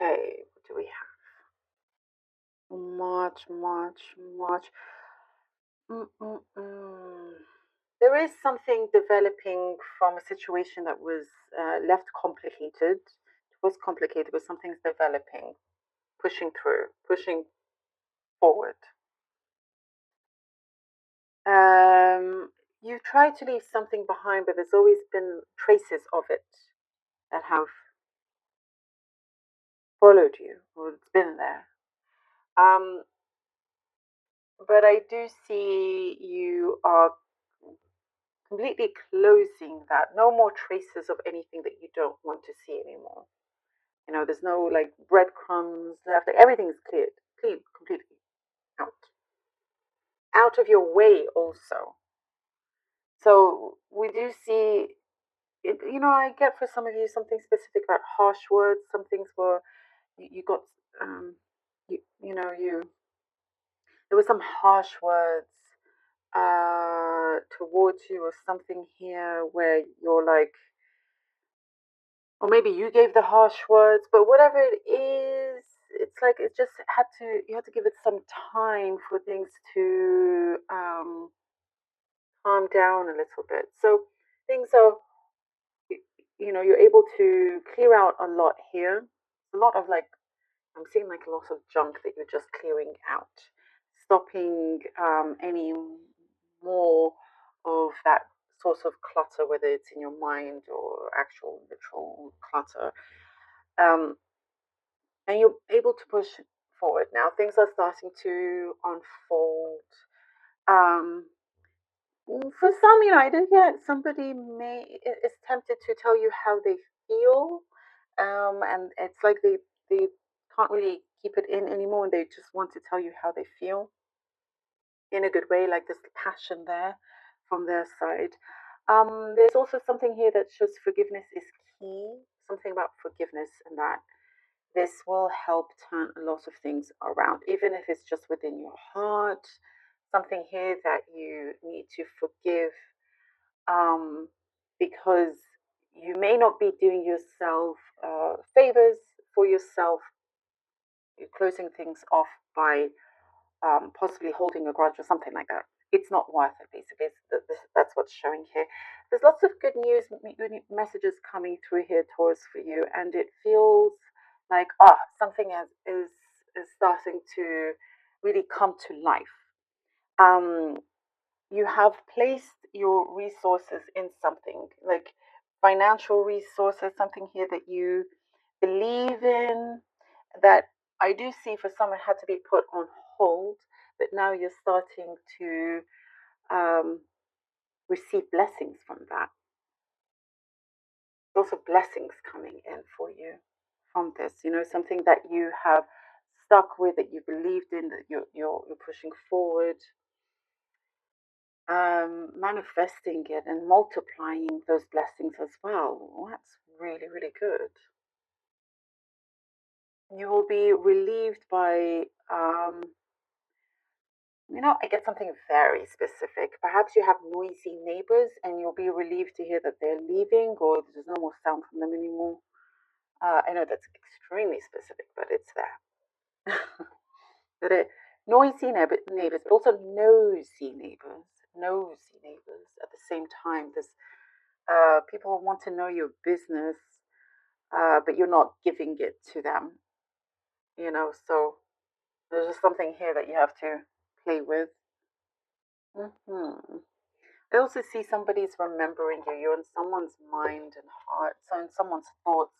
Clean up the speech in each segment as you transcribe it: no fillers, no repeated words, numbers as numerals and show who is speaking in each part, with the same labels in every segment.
Speaker 1: Okay, what do we have? March, March, March. Mm-mm-mm. There is something developing from a situation that was left complicated. It was complicated, but something's developing, pushing through, pushing forward. You try to leave something behind, but there's always been traces of it that have followed you, or it's been there. Um, but I do see you are completely closing that. No more traces of anything that you don't want to see anymore. There's no like breadcrumbs left. Everything is cleared, clean, completely out of your way also. So we do see it. I get for some of you something specific about harsh words. Some things were you got you there were some harsh words towards you or something here where you're like, or maybe you gave the harsh words, but whatever it is, it's like it just you had to give it some time for things to calm down a little bit. So things are, you're able to clear out a lot here. A lot of like, I'm seeing like a lot of junk that you're just clearing out, stopping any more of that sort of clutter, whether it's in your mind or actual literal clutter. Um, and you're able to push forward now. Things are starting to unfold. Um, for some, I did get somebody is tempted to tell you how they feel, and it's like they can't really keep it in anymore, and they just want to tell you how they feel in a good way, like there's passion there from their side. There's also something here that shows forgiveness is key. Something about forgiveness and that this will help turn a lot of things around, even if it's just within your heart. Something here that you need to forgive, um, because you may not be doing yourself favors for yourself. You're closing things off by possibly holding a grudge or something like that. It's not worth it, basically. That's what's showing here. There's lots of good news, good messages coming through here, Taurus, for you, and it feels like something is starting to really come to life. Um, you have placed your resources in something like financial resources, something here that you believe in, that I do see for some it had to be put on hold, but now you're starting to um, receive blessings from that. Lots of blessings coming in for you from this. Something that you have stuck with, that you believed in, that you're pushing forward, manifesting it and multiplying those blessings as well. That's really, really good. You will be relieved by, I get something very specific. Perhaps you have noisy neighbors and you'll be relieved to hear that they're leaving or there's no more sound from them anymore. I know that's extremely specific, but it's there. But noisy neighbors, but also nosy neighbors. Nosy neighbors at the same time. There's people want to know your business, but you're not giving it to them. So there's just something here that you have to play with. I also see somebody's remembering you. You're in someone's mind and heart, so in someone's thoughts.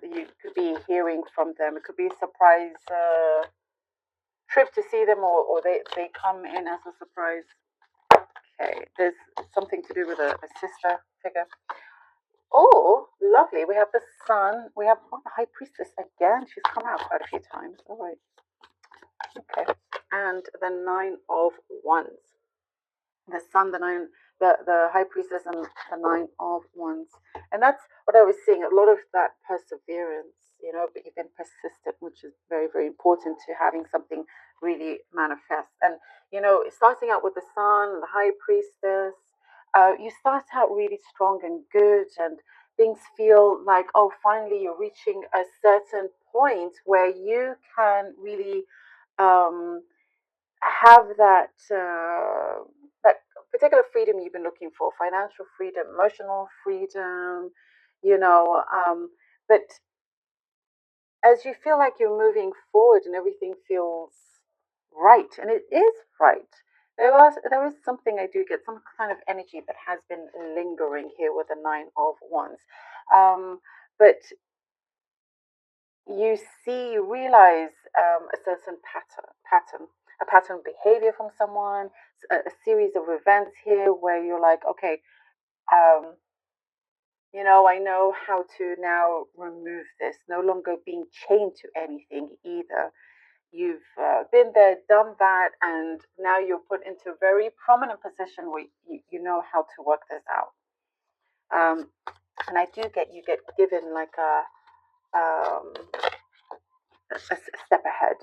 Speaker 1: You could be hearing from them. It could be a surprise trip to see them, or they come in as a surprise. Okay, there's something to do with a sister figure. Oh, lovely. We have the sun. We have the high priestess again. She's come out quite a few times. All right. Okay. And the nine of wands. The sun, the high priestess, and the nine of wands. And that's what I was seeing. A lot of that perseverance, but you've been persistent, which is very, very important to having something really manifest. And, starting out with the sun, the high priestess, you start out really strong and good, and things feel like, oh, finally you're reaching a certain point where you can really um, have that particular freedom you've been looking for, financial freedom, emotional freedom, you know. But as you feel like you're moving forward and everything feels right, and it is right. There is something I do get, some kind of energy that has been lingering here with the Nine of Wands. But you realize a certain a pattern of behavior from someone, a series of events here where you're like, okay, um, I know how to now remove this, no longer being chained to anything either. You've been there, done that, and now you're put into a very prominent position where you know how to work this out. And I do get you get given like a step ahead,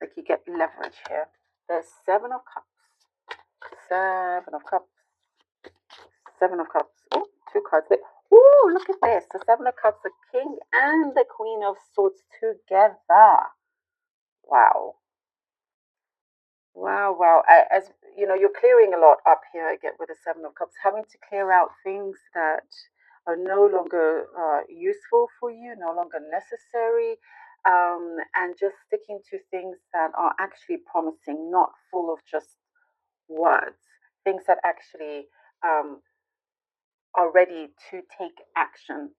Speaker 1: like you get leverage here. There's Seven of Cups, Seven of Cups, Seven of Cups. Oh, two cards there. Oh, look at this. The Seven of Cups, the King and the Queen of Swords together. Wow. Wow, wow. As you know, you're clearing a lot up here again with the Seven of Cups, having to clear out things that are no longer useful for you, no longer necessary, and just sticking to things that are actually promising, not full of just words, things that actually um, are ready to take action.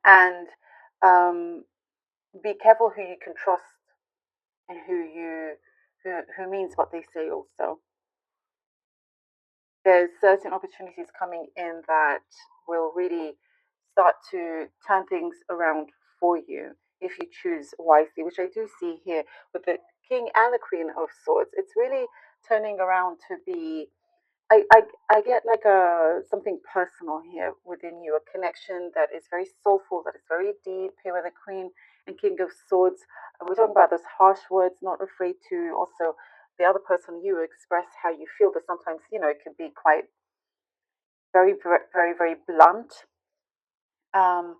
Speaker 1: And um, be careful who you can trust and who means what they say also. There's certain opportunities coming in that will really start to turn things around for you if you choose wisely, which I do see here with the King and the Queen of Swords. It's really turning around to be. I get like something personal here within you, a connection that is very soulful, that is very deep here with the Queen and King of Swords. We're talking about those harsh words, not afraid to also the other person you express how you feel, but sometimes it can be quite very very very blunt, um,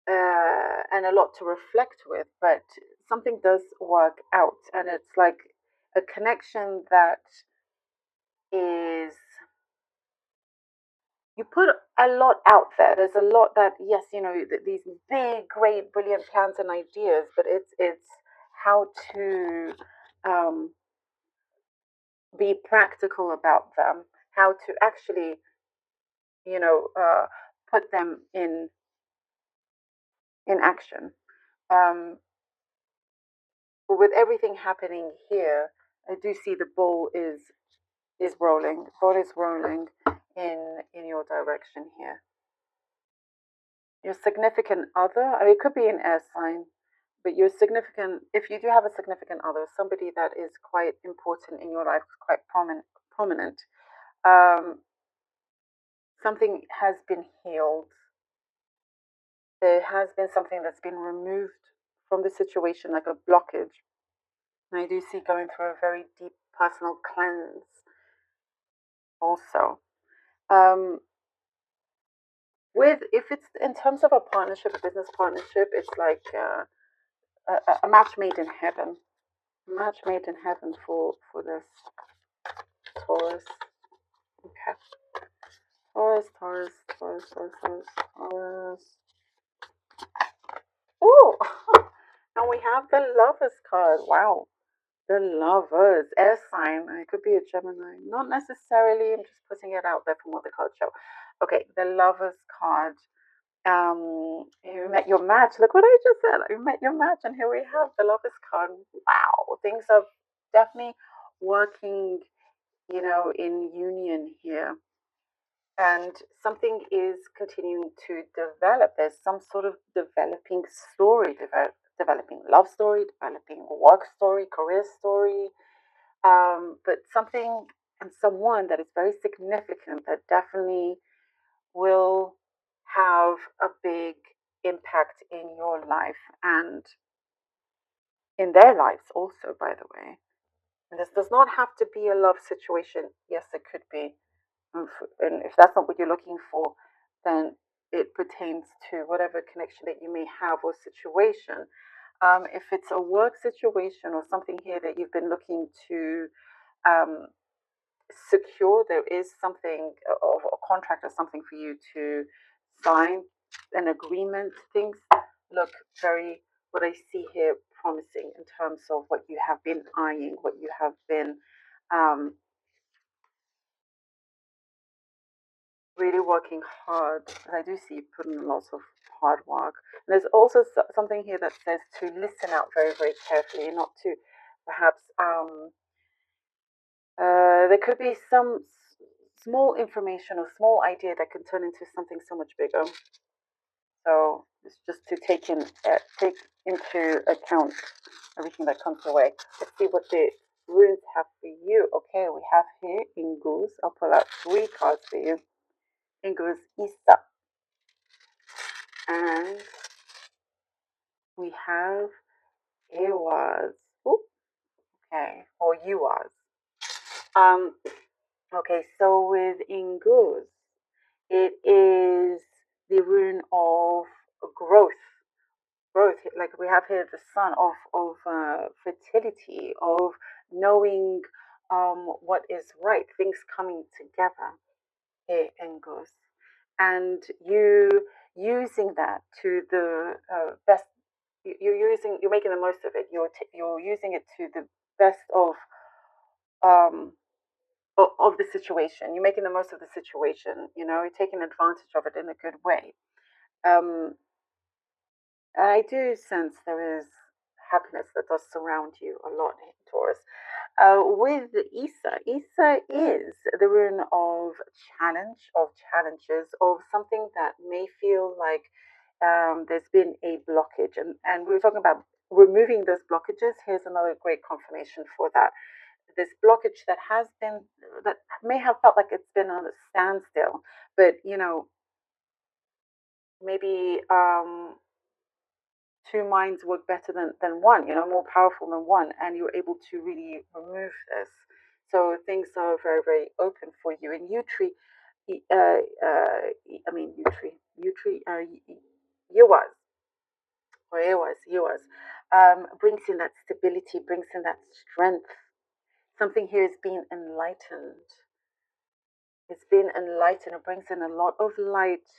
Speaker 1: and a lot to reflect with. But something does work out, and it's like a connection that is you put a lot out there. There's a lot that yes, these big, great, brilliant plans and ideas, but it's how to um, be practical about them, how to actually you know uh, put them in action. Um, but with everything happening here, I do see the ball is rolling. The ball is rolling in your direction here. Your significant other, I mean, it could be an air sign, but your significant, if you do have a significant other, somebody that is quite important in your life, quite prominent, um, something has been healed. There has been something that's been removed from the situation, like a blockage. And I do see going through a very deep personal cleanse also. Um, with if it's in terms of a partnership, a business partnership, it's like a match made in heaven. Match made in heaven for this Taurus. Okay. Taurus, Taurus, Taurus, Taurus, Taurus, Taurus. Oh, and we have the Lovers card. Wow. The Lovers, air sign. It could be a Gemini. Not necessarily. I'm just putting it out there from what the cards show. Okay, the Lovers card. You met your match. Look what I just said. You met your match, and here we have the Lovers card. Wow, things are definitely working, in union here. And something is continuing to develop. There's some sort of developing story, developing love story, developing work story, career story, but something and someone that is very significant that definitely will have a big impact in your life and in their lives also, by the way. And this does not have to be a love situation. Yes, it could be. And if that's not what you're looking for, than it pertains to whatever connection that you may have or situation. If it's a work situation or something here that you've been looking to um, secure, there is something of a contract or something for you to sign, an agreement. Things look very, what I see here, promising in terms of what you have been eyeing, what you have been um, really working hard. And I do see you putting lots of hard work. And there's also something here that says to listen out very, very carefully, not to perhaps there could be some small information or small idea that can turn into something so much bigger. So it's just to take into account everything that comes your way. Let's see what the runes have for you. Okay, we have here Ingus. I'll pull out 3 cards for you. Ingus Isa. And we have Ewas. Ooh, okay, or Yuas. Okay, so with Ingus, it is the rune of growth. Growth, like we have here the sun of fertility, of knowing what is right, things coming together here in Goose, and you using that to the best. You're making the most of it. You're using it to the best um of the situation. You're making the most of the situation. You know, you're taking advantage of it in a good way. Um, I do sense there is happiness that does surround you a lot, Taurus. With Isa is the rune of challenge, of challenges, of something that may feel like there's been a blockage. And we were talking about removing those blockages. Here's another great confirmation for that. This blockage that has been, that may have felt like it's been on a standstill, but you know, maybe 2 minds work better than one, you know, more powerful than one, and you're able to really remove this. So things are very, very open for you. And Utri, I mean, Utri, Yowas, or Yowas, brings in that stability, brings in that strength. Something here is being enlightened. It's been enlightened. It brings in a lot of light,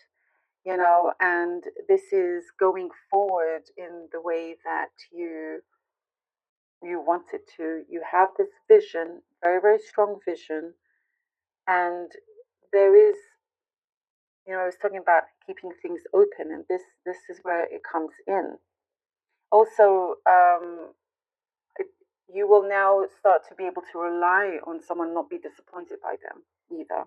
Speaker 1: you know, and this is going forward in the way that you wanted to. You have this vision, very, very strong vision, and there is, you know, I was talking about keeping things open, and this is where it comes in. Also, it, you will now start to be able to rely on someone, not be disappointed by them either.